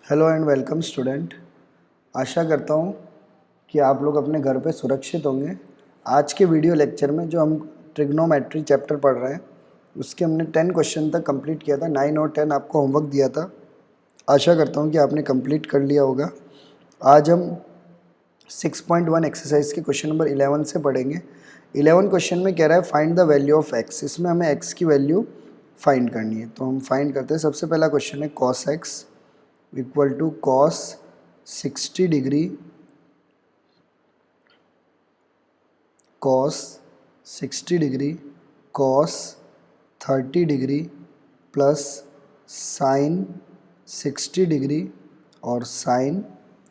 Hello and welcome student. आशा करता हूँ कि आप लोग अपने घर पे सुरक्षित होंगे। आज के वीडियो लेक्चर में जो हम ट्रिग्नोमेट्री चैप्टर पढ़ रहे हैं उसके हमने 10 क्वेश्चन तक कंप्लीट किया था। 9 और 10 आपको होमवर्क दिया था। आशा करता हूँ कि आपने कंप्लीट कर लिया होगा। आज हम 6.1 एक्सरसाइज के क्वेश्चन नंबर 11 से पढ़ेंगे। 11 क्वेश्चन में कह रहा है find the value of x. इसमें हमें एक्स की वैल्यू फाइंड करनी है, तो हम फाइंड करते हैं। सबसे पहला क्वेश्चन है cos x equal to cos 60 degree cos 60 degree cos 30 degree plus sine 60 degree और साइन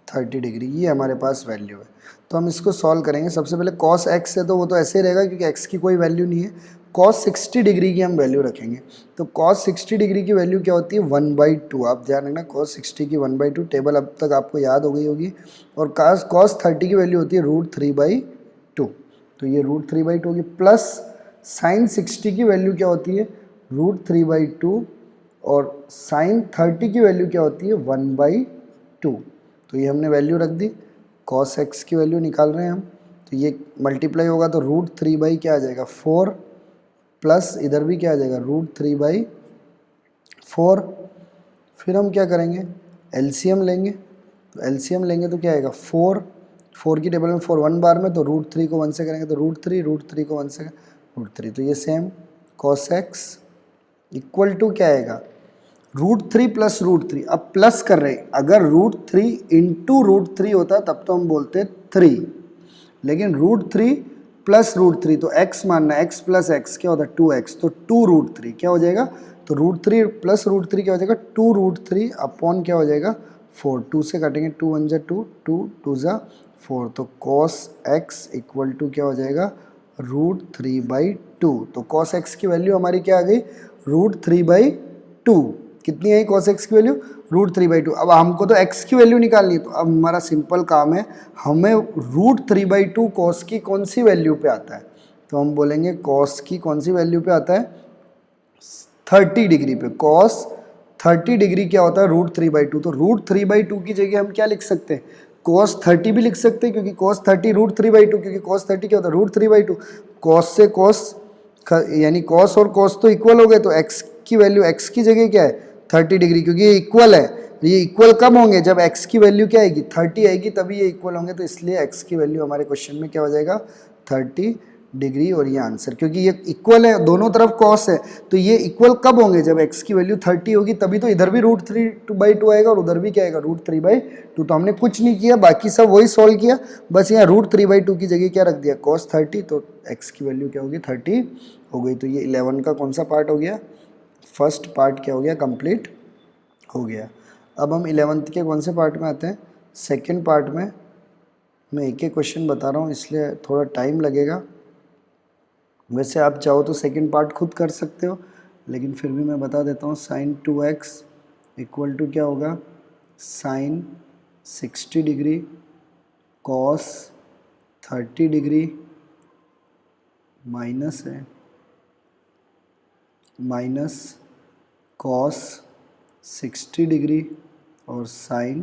30 डिग्री। ये हमारे पास वैल्यू है, तो हम इसको सॉल्व करेंगे। सबसे पहले कॉस एक्स है तो वो तो ऐसे ही रहेगा क्योंकि एक्स की कोई वैल्यू नहीं है। कॉस 60 डिग्री की हम वैल्यू रखेंगे, तो कॉस 60 डिग्री की वैल्यू क्या होती है 1/2। आप ध्यान रखना, कॉस 60 की 1/2 टेबल अब तक आपको याद हो गई होगी। और कॉस 30 की वैल्यू होती है √3/2, तो ये √3/2 होगी। प्लस साइन 60 की वैल्यू क्या होती है √3/2 और साइन 30 की वैल्यू क्या होती है 1/2। तो ये हमने वैल्यू रख दी। कॉस एक्स की वैल्यू निकाल रहे हैं हम, तो ये मल्टीप्लाई होगा तो √3 क्या आ जाएगा 4, प्लस इधर भी क्या आ जाएगा √3/4। फिर हम क्या करेंगे एलसीएम लेंगे, तो एलसीएम लेंगे तो क्या आएगा 4 की टेबल में 4 1 बार में, तो √3 को 1 से करेंगे तो √3 को 1 से √3। तो ये same cos x equal to क्या आएगा √3 प्लस √3। अब प्लस कर रहे हैं, अगर √3 इंटू √3 होता तब तो हम बोलते 3, लेकिन √3 प्लस √3 तो x मानना है, x प्लस एक्स क्या होता है 2x, तो 2√3 क्या हो जाएगा, तो √3 प्लस √3 क्या हो जाएगा 2√3 अपॉन क्या हो जाएगा 4। 2 से काटेंगे 2 1 जा 2, 2 2 जा 4, तो cos x इक्वल टू क्या हो जाएगा √3/2। तो cos x की वैल्यू हमारी क्या आ गई √3/2। कितनी आई cos x की वैल्यू √3/2। अब हमको तो x की वैल्यू निकालनी है, तो अब हमारा सिंपल काम है, हमें √3/2 cos की कौन सी वैल्यू पे आता है, तो हम बोलेंगे cos की कौन सी वैल्यू पे आता है 30 डिग्री पे। cos 30 डिग्री क्या होता है √3/2, तो √3/2 की जगह हम क्या लिख सकते हैं cos 30 भी लिख सकते हैं, क्योंकि cos 30 √3/2, क्योंकि cos 30 क्या होता है √3/2। cos से cos यानी cos और cos तो इक्वल हो गए, तो x की वैल्यू x की जगह क्या है 30 डिग्री, क्योंकि ये इक्वल है। ये इक्वल कब होंगे जब x की वैल्यू क्या आएगी 30 आएगी, तभी ये इक्वल होंगे। तो इसलिए x की वैल्यू हमारे क्वेश्चन में क्या हो जाएगा 30 डिग्री, और ये आंसर, क्योंकि ये इक्वल है दोनों तरफ cos है, तो ये इक्वल कब होंगे जब x की वैल्यू 30 होगी, तभी तो इधर भी √3/2 आएगा और उधर भी क्या आएगा √3/2। तो हमने कुछ नहीं किया, बाकी सब वही सॉल्व किया, बस यहाँ √3/2 की जगह क्या रख दिया cos 30, तो x की वैल्यू क्या होगी 30 हो गई। तो ये 11 का कौन सा पार्ट हो गया, फर्स्ट पार्ट क्या हो गया कंप्लीट हो गया। अब हम 11th के कौन से पार्ट में आते हैं, सेकेंड पार्ट में। मैं एक एक क्वेश्चन बता रहा हूँ इसलिए थोड़ा टाइम लगेगा। वैसे आप चाहो तो सेकंड पार्ट खुद कर सकते हो, लेकिन फिर भी मैं बता देता हूँ। sin 2x इक्वल टू क्या होगा sin 60 degree cos 30 degree minus है माइनस cos 60 डिग्री और sin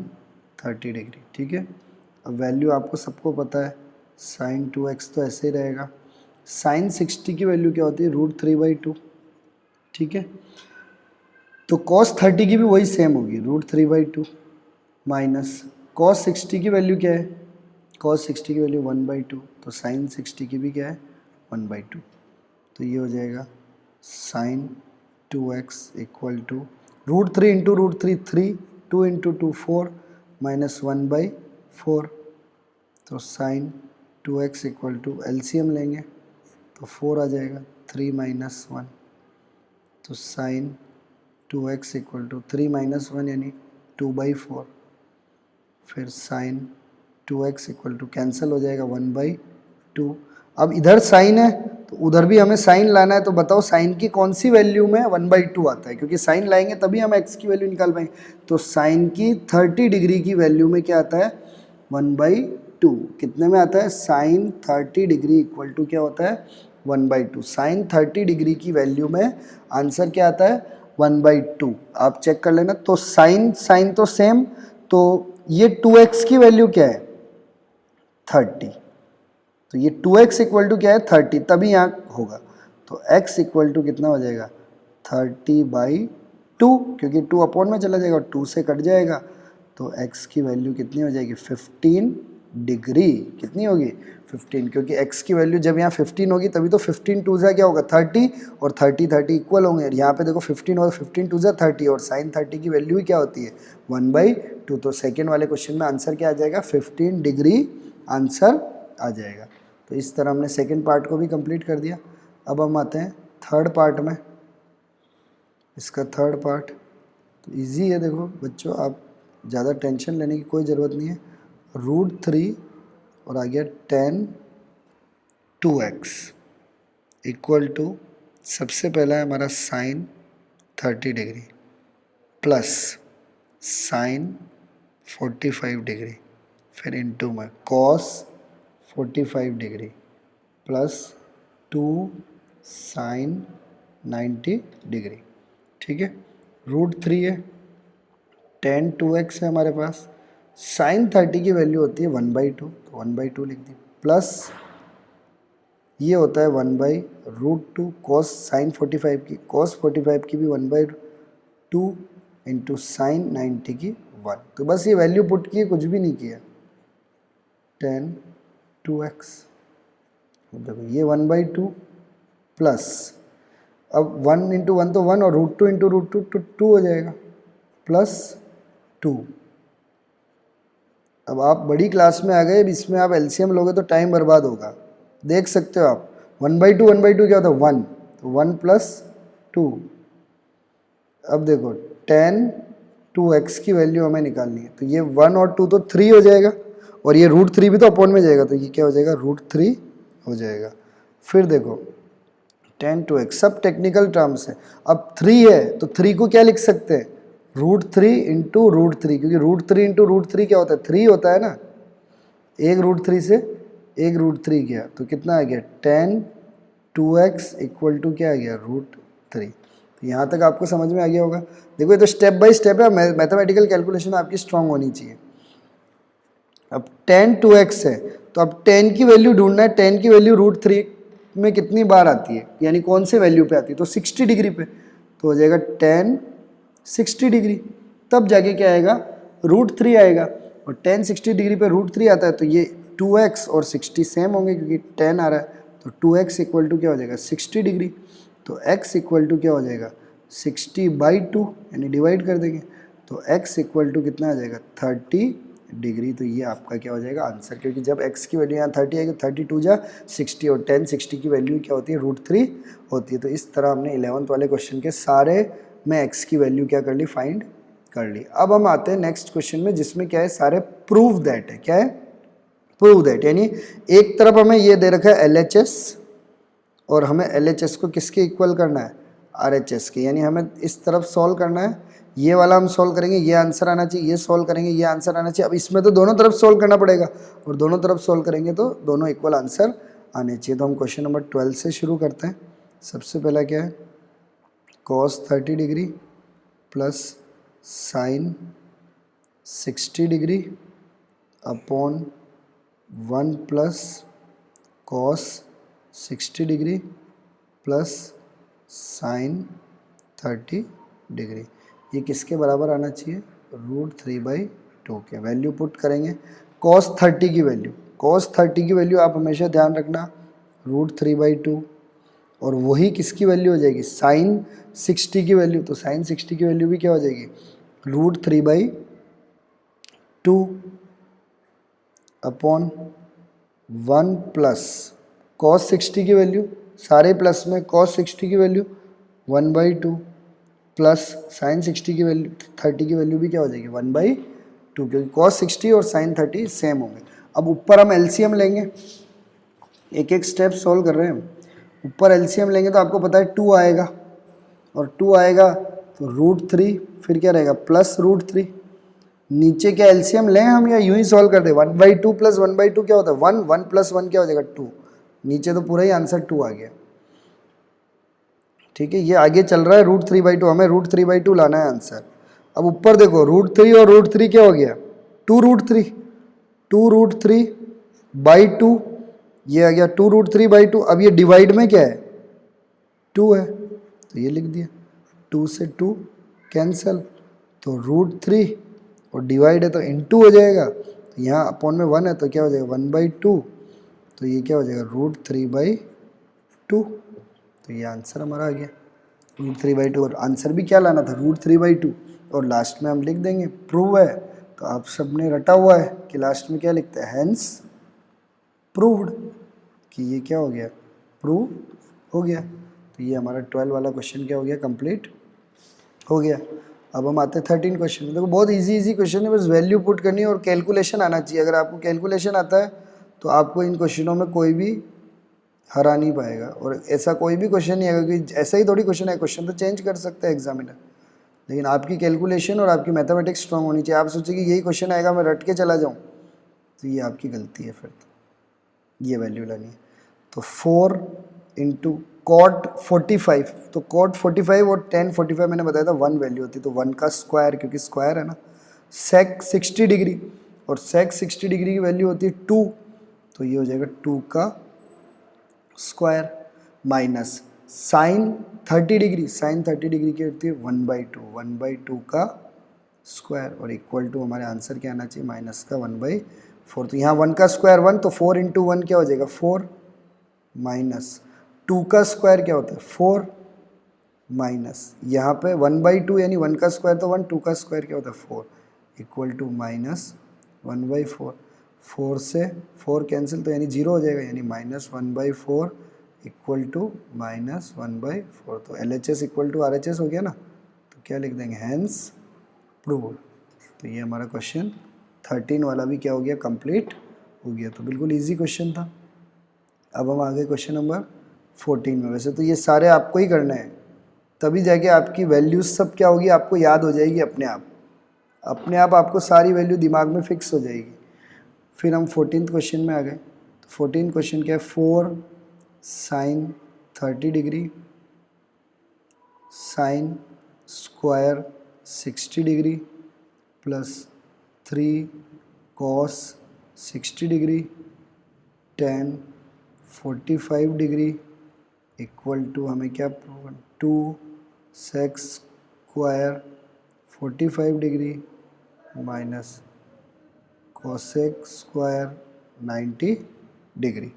30 डिग्री। ठीक है, अब वैल्यू आपको सबको पता है, sin 2x तो ऐसे ही रहेगा। sin 60 की वैल्यू क्या होती है √3/2। ठीक है, तो cos 30 की भी वही सेम होगी √3/2 माइनस cos 60 की वैल्यू क्या है, cos 60 की वैल्यू 1/2, तो sin 60 की भी क्या है 1/2। तो ये हो जाएगा sin 2x equal to √3 into √3 3, 2 into 2 4 minus 1/4। तो sin 2x equal to LCM लेंगे तो 4 आ जाएगा, 3 माइनस 1, तो sin 2x equal to 3 minus 1 यानी 2/4। फिर sin 2x equal to cancel हो जाएगा 1/2। अब इधर साइन है तो उधर भी हमें साइन लाना है, तो बताओ साइन की कौन सी वैल्यू में 1/2 आता है, क्योंकि साइन लाएंगे तभी हम x की वैल्यू निकाल पाएंगे। तो साइन की 30 डिग्री की वैल्यू में क्या आता है 1/2। कितने में आता है साइन 30 डिग्री इक्वल टू क्या होता है 1/2। साइन 30 डिग्री की वैल्यू में आंसर क्या आता है 1/2, आप चेक कर लेना। तो साइन तो सेम, तो ये 2x की वैल्यू क्या है 30, तो ये 2x इक्वल टू क्या है 30, तभी यहाँ होगा। तो x इक्वल टू कितना हो जाएगा 30/2, क्योंकि 2 अपॉन में चला जाएगा और 2 से कट जाएगा, तो x की वैल्यू कितनी हो जाएगी 15 डिग्री। कितनी होगी 15, क्योंकि x की वैल्यू जब यहाँ 15 होगी तभी तो 15 2 से क्या होगा 30, और 30 इक्वल होंगे। और यहाँ पे देखो 15 और 15 2 से 30, और साइन 30 की वैल्यू ही क्या होती है 1/2। तो सेकेंड वाले क्वेश्चन में आंसर क्या आ जाएगा 15 डिग्री आंसर आ जाएगा। तो इस तरह हमने सेकेंड पार्ट को भी कंप्लीट कर दिया। अब हम आते हैं थर्ड पार्ट में। इसका थर्ड पार्ट तो इजी है, देखो बच्चों आप ज़्यादा टेंशन लेने की कोई ज़रूरत नहीं है। √3 और आ गया 10 2x इक्वल टू, सबसे पहला है हमारा sine 30 degree plus sine 45 degree, फिर इनटू में cos 45 degree plus 2 sine 90 degree. ठीक है, √3 है, 10 2x है हमारे पास, साइन 30 की वैल्यू होती है 1/2, तो 1/2 लिख दी, प्लस ये होता है 1/√2 कॉस साइन 45 की, कॉस 45 की भी 1/2 इंटू साइन 90 की 1। तो बस ये वैल्यू पुट की, कुछ भी नहीं किया। 10 2x, देखो ये 1/2 प्लस, अब 1 इंटू 1 तो 1, और √2 इंटू √2 तो 2 हो जाएगा, प्लस 2। अब आप बड़ी क्लास में आ गए, अब इसमें आप एलसीएम लोगे तो टाइम बर्बाद होगा। देख सकते हो आप 1/2 क्या होता है 1, तो 1 प्लस 2। अब देखो 10 2x की वैल्यू हमें निकालनी है, तो ये 1 और 2 तो 3 हो जाएगा, और ये √3 भी तो अपॉन में जाएगा, तो ये क्या हो जाएगा √3 हो जाएगा। फिर देखो 10 2x सब टेक्निकल टर्म्स है। अब 3 है तो 3 को क्या लिख सकते हैं √3 इंटू √3, क्योंकि √3 इंटू √3 क्या होता है 3 होता है ना, एक √3 से एक √3 गया, तो कितना आ गया 10 2x इक्वल टू क्या आ गया √3। तो यहाँ तक आपको समझ में आ गया होगा। देखो ये तो स्टेप बाय स्टेप है, मैथमेटिकल कैलकुलेशन आपकी स्ट्रांग होनी चाहिए। अब 10 2x है, तो अब 10 की वैल्यू ढूंढना है, 10 की वैल्यू √3 में कितनी बार आती है, यानी कौन से वैल्यू पे आती है, तो 60 डिग्री पे, तो हो जाएगा 10 60 डिग्री, तब जाके क्या आएगा √3 आएगा। और 10 60 डिग्री पे √3 आता है, तो ये 2x और 60 सेम होंगे, क्योंकि 10 आ रहा है, तो 2x इक्वल टू क्या हो जाएगा 60 डिग्री, तो x इक्वल टू क्या हो जाएगा 60/2, यानी डिवाइड कर देंगे, तो x इक्वल टू कितना आ जाएगा 30 डिग्री। तो ये आपका क्या हो जाएगा आंसर, क्योंकि जब x की वैल्यू यहाँ 30 आएगी, 32 जा 60, और 10 60 की वैल्यू क्या होती है √3 होती है। तो इस तरह हमने 11th वाले क्वेश्चन के सारे में x की वैल्यू क्या कर ली फाइंड कर ली। अब हम आते हैं नेक्स्ट क्वेश्चन में, जिसमें क्या है सारे प्रूव दैट है। क्या है प्रूव दैट, यानी एक तरफ हमें ये दे रखा है LHS, और हमें LHS को किसके इक्वल करना है RHS के, यानी हमें इस तरफ सॉल्व करना है। ये वाला हम सॉल्व करेंगे, ये आंसर आना चाहिए, ये सॉल्व करेंगे, ये आंसर आना चाहिए। अब इसमें तो दोनों तरफ सॉल्व करना पड़ेगा, और दोनों तरफ सॉल्व करेंगे तो दोनों इक्वल आंसर आने चाहिए। तो हम क्वेश्चन नंबर 12 से शुरू करते हैं। सबसे पहला क्या है cos 30 degree plus sine 60 degree upon 1 plus cos 60 degree plus sign 30 degree, ये किसके बराबर आना चाहिए √3/2 के। वैल्यू पुट करेंगे, cos 30 की वैल्यू, cos 30 की वैल्यू आप हमेशा ध्यान रखना √3/2, और वही किसकी वैल्यू हो जाएगी साइन 60 की वैल्यू, तो साइन 60 की वैल्यू भी क्या हो जाएगी √3/2 अपॉन 1 प्लस cos 60 की वैल्यू, सारे प्लस में cos 60 की वैल्यू 1/2 प्लस साइन 60 की वैल्यू 30 की वैल्यू भी क्या हो जाएगी 1/2, क्योंकि cos 60 और साइन 30 सेम होंगे। अब ऊपर हम एलसीएम लेंगे, एक एक स्टेप सॉल्व कर रहे हैं हम। ऊपर एलसीएम लेंगे तो आपको पता है 2 आएगा, और 2 आएगा तो √3, फिर क्या रहेगा प्लस √3। नीचे क्या एलसीएम लें हम या यूं ही सॉल्व कर दे, 1/2 प्लस 1/2 क्या होता है 1, 1 प्लस 1 क्या हो जाएगा 2, नीचे तो पूरा ही आंसर 2 आ गया। ठीक है, ये आगे चल रहा है √3/2, हमें √3/2 लाना है आंसर। अब ऊपर देखो √3 और √3 क्या हो गया, 2√3, 2√3/2, ये आ गया 2√3/2। अब ये डिवाइड में क्या है, 2 है, तो ये लिख दिया, 2 से 2 कैंसल, तो √3 और डिवाइड है तो इनटू हो जाएगा, तो यहाँ अपॉन में 1 है तो क्या हो जाएगा 1/2, तो ये क्या हो जाएगा √3/2। तो ये आंसर हमारा आ गया √3/2। और आंसर भी क्या लाना था, √3/2, और लास्ट में हम लिख देंगे प्रूव है। तो आप सबने रटा हुआ है कि लास्ट में क्या लिखते हैं, हेंस प्रूव्ड, कि ये क्या हो गया, प्रूव हो गया। तो ये हमारा 12 वाला क्वेश्चन क्या हो गया, कंप्लीट हो गया। अब हम आते हैं 13 क्वेश्चन में। देखो बहुत इजी क्वेश्चन है, बस वैल्यू पुट करनी है और कैलकुलेशन आना चाहिए। अगर आपको कैलकुलेशन आता है तो आपको इन क्वेश्चनों में कोई भी हरा नहीं पाएगा। और ऐसा कोई भी क्वेश्चन नहीं है कि ऐसा ही थोड़ी क्वेश्चन है, क्वेश्चन तो चेंज कर सकता है एग्जामिनर, लेकिन आपकी कैलकुलेशन और आपकी मैथमेटिक्स स्ट्रांग होनी चाहिए। आप सोचिए कि यही क्वेश्चन आएगा मैं रट के चला जाऊँ, तो ये आपकी गलती है। फिर तो ये वैल्यू लानी है। तो 4 इंटू cot 45, तो cot 45 और tan 45 मैंने बताया था 1 वैल्यू होती है, तो 1 का स्क्वायर, क्योंकि स्क्वायर है ना। sec 60 डिग्री, और sec 60 डिग्री की वैल्यू होती है 2, तो ये हो जाएगा 2 का square, minus sine 30 degree, sine 30 degree की होती है 1/2 का स्क्वायर, और इक्वल टू हमारे आंसर क्या आना चाहिए, माइनस का 1/4। तो यहाँ 1 का स्क्वायर 1, तो 4 इंटू 1 क्या हो जाएगा 4, माइनस 2 का स्क्वायर क्या होता है 4, माइनस यहाँ पे 1/2 यानी 1 का स्क्वायर तो 1, 2 का स्क्वायर क्या होता है 4, इक्वल टू माइनस 1/4। 4 से 4 कैंसिल तो यानी 0 हो जाएगा, यानी माइनस 1/4 इक्वल टू माइनस 1/4। तो LHS इक्वल टू RHS हो गया ना, तो क्या लिख देंगे, हैंस प्रूव्ड। तो ये हमारा क्वेश्चन 13 वाला भी क्या हो गया, कंप्लीट हो गया। तो बिल्कुल इजी क्वेश्चन था। अब हम आगे क्वेश्चन नंबर 14 में। वैसे तो ये सारे आपको ही करने हैं, तभी जाके आपकी वैल्यूज सब क्या होगी, आपको याद हो जाएगी अपने आप आपको सारी वैल्यू दिमाग में फिक्स हो जाएगी। फिर हम 14th क्वेश्चन में आ गए। तो 14th क्वेश्चन क्या है, 4 sine 30 degree sine square 60 degree plus 3 cos 60 degree tan 45 degree equal to हमें क्या prove, 2 sec square 45 degree minus cosec square 90 degree.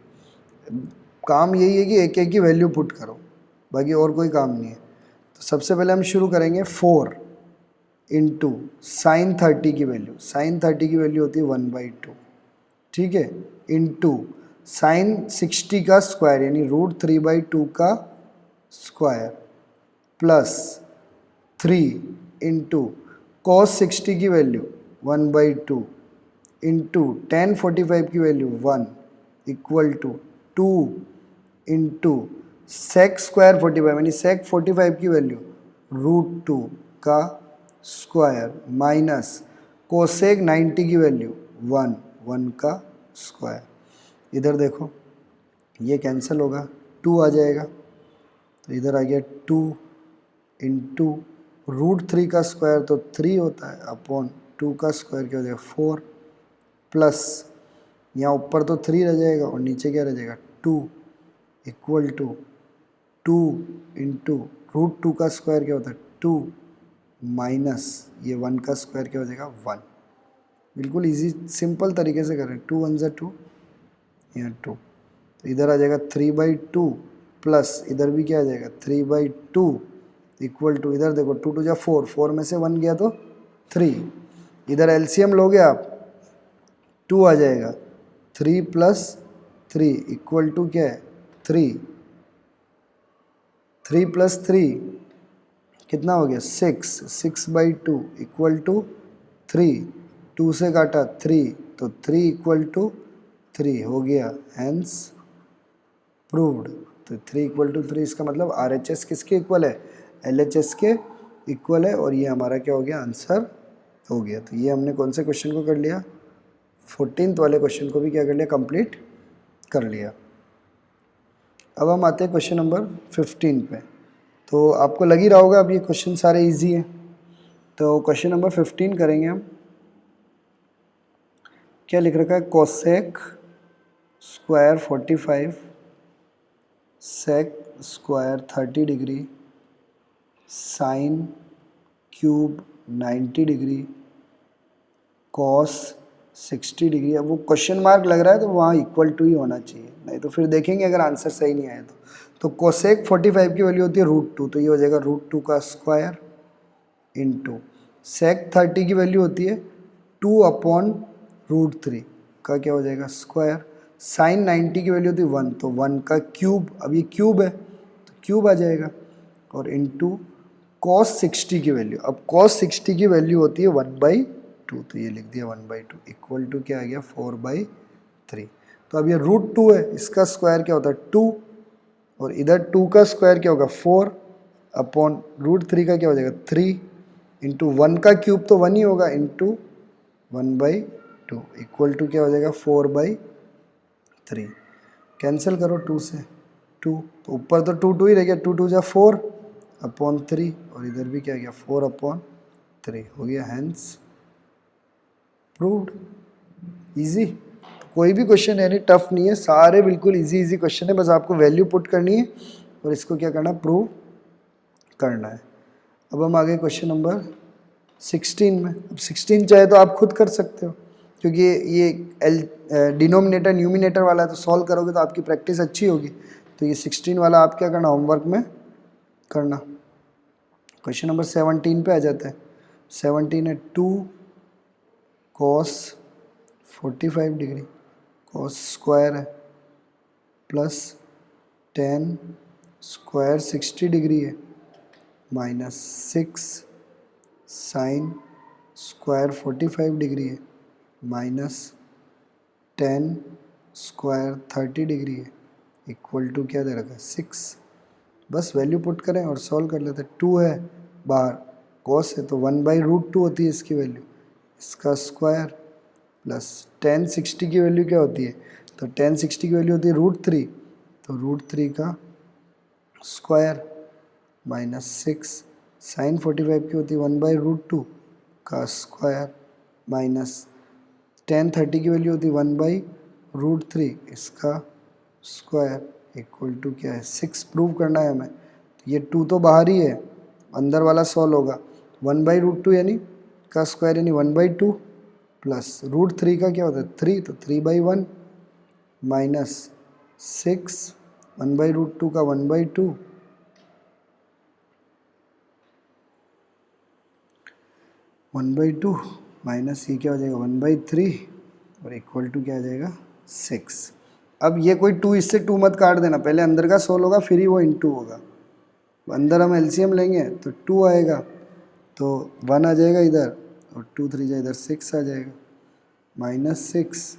काम यही है कि एक एक की वैल्यू पुट करो, बाकी और कोई काम नहीं है। तो सबसे पहले हम शुरू करेंगे 4 इंटू साइन 30 की वैल्यू, साइन 30 की वैल्यू होती है 1/2, ठीक है, इंटू साइन 60 का स्क्वायर यानी √3/2 का स्क्वायर प्लस 3 इंटू कॉस 60 की वैल्यू 1/2 इंटू tan 45 की value 1 equal to 2 into sec square 45 यानी सेक 45 की वैल्यू √2 का स्क्वायर माइनस कोसेक 90 की वैल्यू 1 का स्क्वायर। इधर देखो ये कैंसिल होगा, 2 आ जाएगा, तो इधर आ गया 2 इंटू √3 का स्क्वायर तो 3 होता है अपॉन 2 का स्क्वायर क्या हो जाएगा 4, प्लस यहाँ ऊपर तो 3 रह जाएगा और नीचे क्या रह जाएगा 2 इक्वल टू 2 इंटू √2 का स्क्वायर क्या होता है 2 माइनस ये 1 का स्क्वायर क्या हो जाएगा 1। बिल्कुल इजी सिंपल तरीके से करें, 2 1 ज़ा 2, यहाँ 2, तो इधर आ जाएगा 3/2 प्लस इधर भी क्या आ जाएगा 3/2 इक्वल टू इधर देखो 2 2 जा 4, 4 में से 1 गया तो 3, इधर एलसीएम लोगे आप 2 आ जाएगा, 3 प्लस 3 इक्वल टू क्या है 3, 3 प्लस 3 कितना हो गया 6, 6/2 इक्वल टू 3, 2 से काटा 3 तो 3 इक्वल टू 3 हो गया, हैंस प्रूव्ड। तो 3 इक्वल टू 3 इसका मतलब RHS किसके इक्वल है, LHS के इक्वल है, और ये हमारा क्या हो गया आंसर हो गया। तो ये हमने कौन से क्वेश्चन को कर लिया, 14th वाले क्वेश्चन को भी क्या कर लिया, कंप्लीट कर लिया। अब हम आते हैं क्वेश्चन नंबर 15 पे। तो आपको लग ही रहा होगा अब ये क्वेश्चन सारे इजी हैं। तो क्वेश्चन नंबर 15 करेंगे हम। क्या लिख रखा है, cosec square 45, sec square 30 degree, sine cube 90 degree, cos 60 degree. अब वो क्वेश्चन मार्क लग रहा है तो वहाँ इक्वल टू ही होना चाहिए, नहीं तो फिर देखेंगे अगर आंसर सही नहीं आया तो कोसेक 45 की वैल्यू होती है √2, तो ये हो जाएगा √2 का स्क्वायर इंटू सेक 30 की वैल्यू होती है 2/√3 का क्या हो जाएगा स्क्वायर, साइन 90 की वैल्यू होती है 1, तो 1 का क्यूब, अब ये क्यूब है तो क्यूब आ जाएगा, और इंटू कॉस 60 की वैल्यू, अब कॉस 60 की वैल्यू होती है 1/2, तो ये लिख दिया 1/2 इक्वल टू क्या आ गया 4/3। तो अब ये √2 है, इसका स्क्वायर क्या होता है 2, और इधर 2 का स्क्वायर क्या होगा 4/√3 का क्या हो जाएगा 3, इंटू 1 का क्यूब तो 1 ही होगा, इंटू 1/2 इक्वल टू क्या हो जाएगा 4/3। कैंसिल करो 2 से 2, तो ऊपर तो 2 ही रह गया, 2 2 जा 4/3, और इधर भी क्या गया 4/3 हो गया, हैंस प्रूव्ड। इजी, कोई भी क्वेश्चन यानी टफ नहीं है, सारे बिल्कुल इजी इजी क्वेश्चन है, बस आपको वैल्यू पुट करनी है और इसको क्या करना है प्रूव करना है। अब हम आगे क्वेश्चन नंबर 16 में। अब 16 चाहे तो आप खुद कर सकते हो, क्योंकि ये डिनोमिनेटर न्यूमिनेटर वाला है, तो सॉल्व करोगे तो आपकी प्रैक्टिस अच्छी होगी। तो ये 16 वाला आप क्या करना होमवर्क में करना। क्वेश्चन नंबर 17 पे आ जाते हैं। 17 है 2 cos 45 डिग्री, cos स्क्वायर है, प्लस 10 स्क्वायर 60 डिग्री है, माइनस 6 साइन स्क्वायर 45 डिग्री है, माइनस 10 स्क्वायर 30 डिग्री है, इक्वल टू क्या दे रखा है 6। बस वैल्यू पुट करें और सॉल्व कर लेते हैं। 2 है बाहर, कॉस है तो 1/√2 होती है इसकी वैल्यू, इसका स्क्वायर, प्लस 10 60 की वैल्यू क्या होती है, तो 10 60 की वैल्यू होती है √3, तो √3 का स्क्वायर, माइनस 6 साइन 45 की होती है 1/√2 का स्क्वायर, माइनस 10 30 की वैल्यू होती है 1/√3 इसका स्क्वायर, इक्वल टू क्या है 6 प्रूव करना है हमें। तो ये 2 तो बाहर ही है, अंदर वाला सॉल्व होगा, 1/√2 यानी का स्क्वायर यानी 1/2, प्लस √3 का क्या होता है 3, तो 3/1, माइनस 6 1/√2 का 1/2, माइनस ये क्या हो जाएगा 1/3, और इक्वल टू क्या आ जाएगा 6। अब ये कोई 2 इससे 2 मत काट देना, पहले अंदर का सोल्व होगा फिर ही वो इंटू होगा। अंदर हम एलसीएम लेंगे तो 2 आएगा, तो 1 आ जाएगा इधर, और 2 3 जाए इधर 6 आ जाएगा, माइनस 6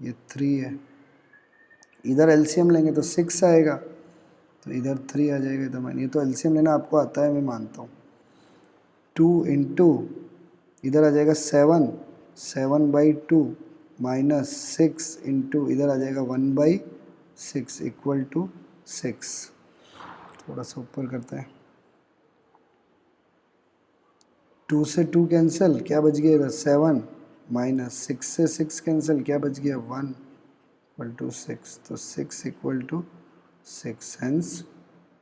ये 3 है, इधर एलसीएम लेंगे तो 6 आएगा, तो इधर 3 आ जाएगा इधर, ये तो एलसीएम लेना आपको आता है मैं मानता हूँ। 2 इंटू इधर आ जाएगा 7/2 माइनस 6 इंटू इधर आ जाएगा 1/6 इक्वल टू 6। थोड़ा सा ऊपर करते हैं, 2 से 2 कैंसिल, क्या बच गया इधर 7, माइनस 6 से 6 कैंसिल, क्या बच गया 1 इक्वल टू 6, तो 6 इक्वल टू 6 हेंस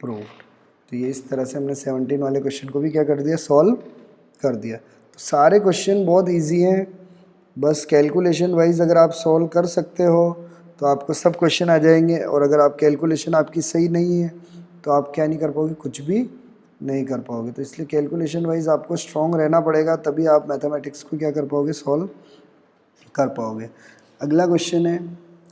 प्रूव्ड। तो ये इस तरह से हमने 17 वाले क्वेश्चन को भी क्या कर दिया सॉल्व कर दिया। तो सारे क्वेश्चन बहुत इजी हैं, बस कैलकुलेशन वाइज अगर आप सॉल्व कर सकते हो तो आपको सब क्वेश्चन आ जाएंगे, और अगर आप कैलकुलेशन आपकी सही नहीं है तो आप क्या नहीं कर पाओगे, कुछ भी नहीं कर पाओगे। तो इसलिए कैलकुलेशन वाइज आपको स्ट्रॉन्ग रहना पड़ेगा, तभी आप मैथमेटिक्स को क्या कर पाओगे सॉल्व कर पाओगे। अगला क्वेश्चन है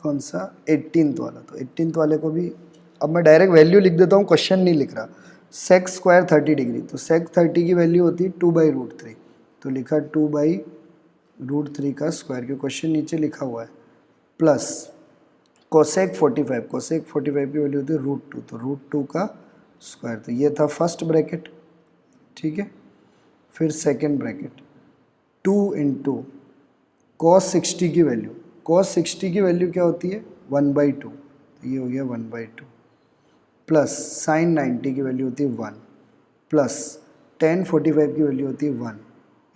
कौन सा 18th वाला, तो 18th वाले को भी अब मैं डायरेक्ट वैल्यू लिख देता हूँ, क्वेश्चन नहीं लिख रहा। सेक स्क्वायर 30 डिग्री, तो सेक 30 की वैल्यू होती है 2/√3, तो लिखा 2/√3 का स्क्वायर, क्योंकि क्वेश्चन नीचे लिखा हुआ है, प्लस कोसेक 45, कोसेक 45 की वैल्यू होती है √2, तो √2 का स्क्वायर, तो ये था फर्स्ट ब्रैकेट, ठीक है। फिर सेकेंड ब्रैकेट 2 इंटू कॉस 60 की वैल्यू, कॉस 60 की वैल्यू क्या होती है 1/2, तो ये हो गया 1/2, प्लस साइन 90 की वैल्यू होती है 1 प्लस टेन 45 की वैल्यू होती है 1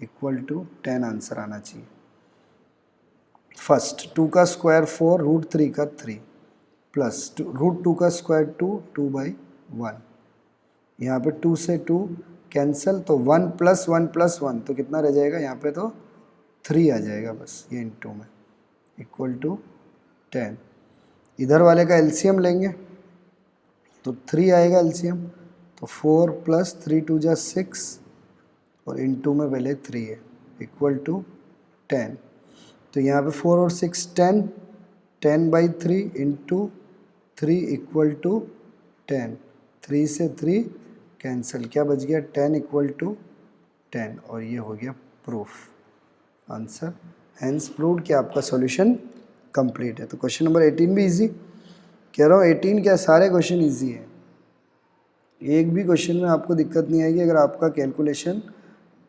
इक्वल टू 10 आंसर आना चाहिए। फर्स्ट 2 का स्क्वायर 4 √3 का 3 प्लस √2 का स्क्वायर 2/1। यहाँ पे 2 से 2 कैंसिल तो 1 + 1 + 1 तो कितना रह जाएगा यहाँ पे, तो 3 आ जाएगा बस ये इनटू में इक्वल टू 10। इधर वाले का एलसीएम लेंगे तो 3 आएगा एलसीएम, तो 4 + 3 × 2 = 6 और इनटू में पहले 3 है इक्वल टू 10। तो यहाँ पे 4 और 6 10, 10/3 इंटू 3 इक्वल टू 10। 3 से 3 कैंसिल, क्या बच गया 10 इक्वल टू 10 और ये हो गया प्रूफ आंसर। हैंस प्रूव्ड कि आपका सॉल्यूशन कंप्लीट है। तो क्वेश्चन नंबर 18 भी इजी कह रहा हूँ, 18 क्या सारे क्वेश्चन इजी है, एक भी क्वेश्चन में आपको दिक्कत नहीं आएगी अगर आपका कैलकुलेशन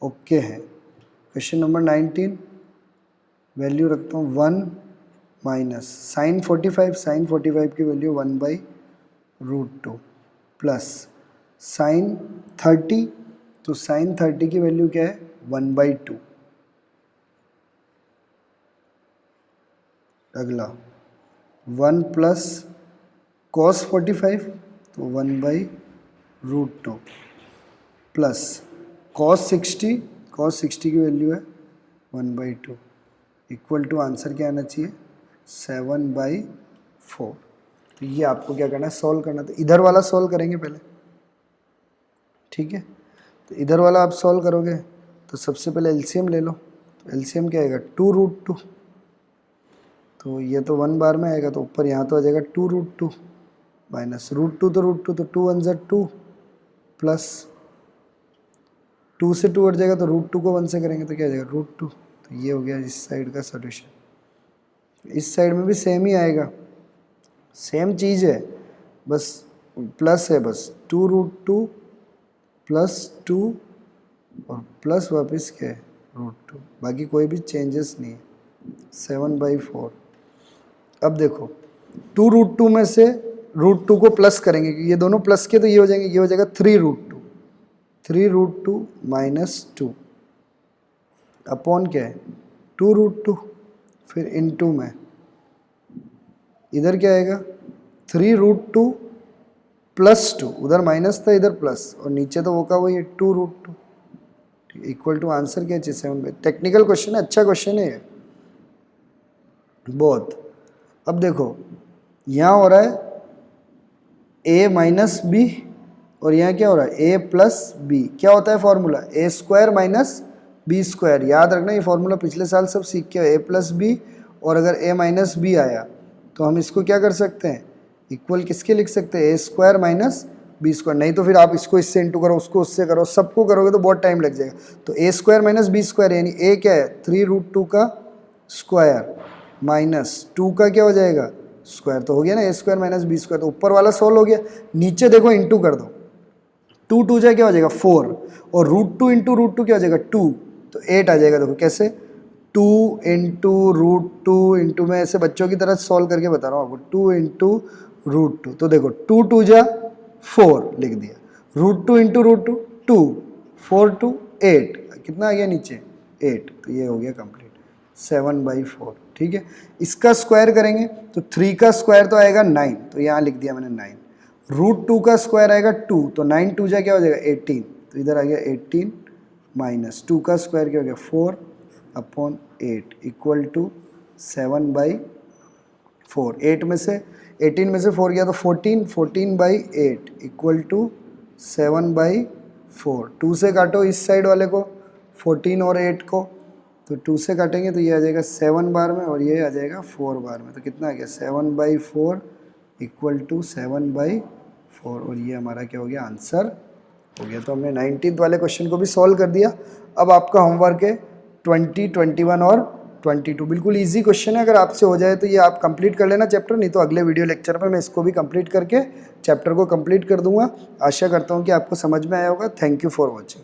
ओके है। क्वेश्चन नंबर 19 वैल्यू रखता हूँ 1 माइनस साइन 45 की वैल्यू 1/√2 प्लस साइन 30, तो साइन 30 की वैल्यू क्या है 1/2। अगला 1 प्लस कॉस 45 तो 1/√2 प्लस कॉस 60 की वैल्यू है 1/2 इक्वल टू आंसर क्या आना चाहिए 7/4। तो ये आपको क्या करना है सॉल्व करना। तो इधर वाला सॉल्व करेंगे पहले, ठीक है। तो इधर वाला आप सॉल्व करोगे तो सबसे पहले एलसीएम ले लो। तो एलसीएम क्या आएगा 2√2, तो ये तो 1 बार में आएगा तो ऊपर यहाँ तो आ जाएगा 2√2 माइनस √2 तो √2 तो 2 1 = 2 प्लस 2 से 2 हट जाएगा तो √2 को 1 से करेंगे तो क्या आ जाएगा √2। तो ये हो गया इस साइड का सॉल्यूशन। इस साइड में भी सेम ही आएगा, सेम चीज़ है बस प्लस है, बस 2√2 प्लस 2 और प्लस वापस क्या है √2, बाकी कोई भी चेंजेस नहीं है 7/4। अब देखो 2√2 में से √2 को प्लस करेंगे क्योंकि ये दोनों प्लस के, तो ये हो जाएंगे, ये हो जाएगा 3√2 माइनस 2 अपॉन क्या है 2√2, फिर इनटू में इधर क्या आएगा 3√2 प्लस 2, उधर माइनस था इधर प्लस और नीचे तो वो का वही 2√2 इक्वल टू आंसर क्या चाहिए 7/। टेक्निकल क्वेश्चन है, अच्छा क्वेश्चन है ये बहुत। अब देखो यहाँ हो रहा है a माइनस बी और यहाँ क्या हो रहा है a प्लस बी। क्या होता है फॉर्मूला a² माइनस b², याद रखना ये फॉर्मूला पिछले साल सब सीख के a प्लस बी, और अगर a माइनस बी आया तो हम इसको क्या कर सकते हैं इक्वल किसके लिख सकते हैं a² माइनस b²। नहीं तो फिर आप इसको इससे इंटू करो, उसको उससे करो, सबको करोगे तो बहुत टाइम लग जाएगा। तो a² माइनस b² यानी a क्या है 3√2 का स्क्वायर माइनस 2 का क्या हो जाएगा स्क्वायर, तो हो गया ना a² माइनस b²। तो ऊपर वाला सोल्व हो गया, नीचे देखो इंटू कर दो, 2 2 क्या हो जाएगा 4 और √2 इंटू √2 क्या हो जाएगा 2, तो 8 आ जाएगा। देखो कैसे 2 इंटू √2 इंटू, मैं ऐसे बच्चों की तरह सॉल्व करके बता रहा हूँ आपको, 2 इंटू √2, तो देखो 2 2 = 4 लिख दिया, √2 इंटू √2 2, 4 2 8, कितना आ गया नीचे 8, तो ये हो गया कंप्लीट 7/4। ठीक है, इसका स्क्वायर करेंगे तो 3 का स्क्वायर तो आएगा 9, तो यहाँ लिख दिया मैंने 9, √2 का स्क्वायर आएगा 2, तो 9 2 क्या हो जाएगा 18, तो इधर आ गया 18 माइनस 2 का स्क्वायर क्या हो गया 4 अपॉन 8 इक्वल टू 7/4। 8 में से 18 में से 4 गया तो 14, 14/8 इक्वल टू 7/4। 2 से काटो इस साइड वाले को 14 और 8 को, तो 2 से काटेंगे तो ये आ जाएगा 7 बार में और ये आ जाएगा 4 बार में, तो कितना आ गया 7/4 इक्वल टू 7/4 और ये हमारा क्या हो गया आंसर हो गया। तो हमने 19th वाले क्वेश्चन को भी सॉल्व कर दिया। अब आपका होमवर्क है 20, 21 और 22, बिल्कुल इजी क्वेश्चन है, अगर आपसे हो जाए तो ये आप कंप्लीट कर लेना चैप्टर, नहीं तो अगले वीडियो लेक्चर में मैं इसको भी कंप्लीट करके चैप्टर को कंप्लीट कर दूंगा। आशा करता हूँ कि आपको समझ में आया होगा। Thank you for watching.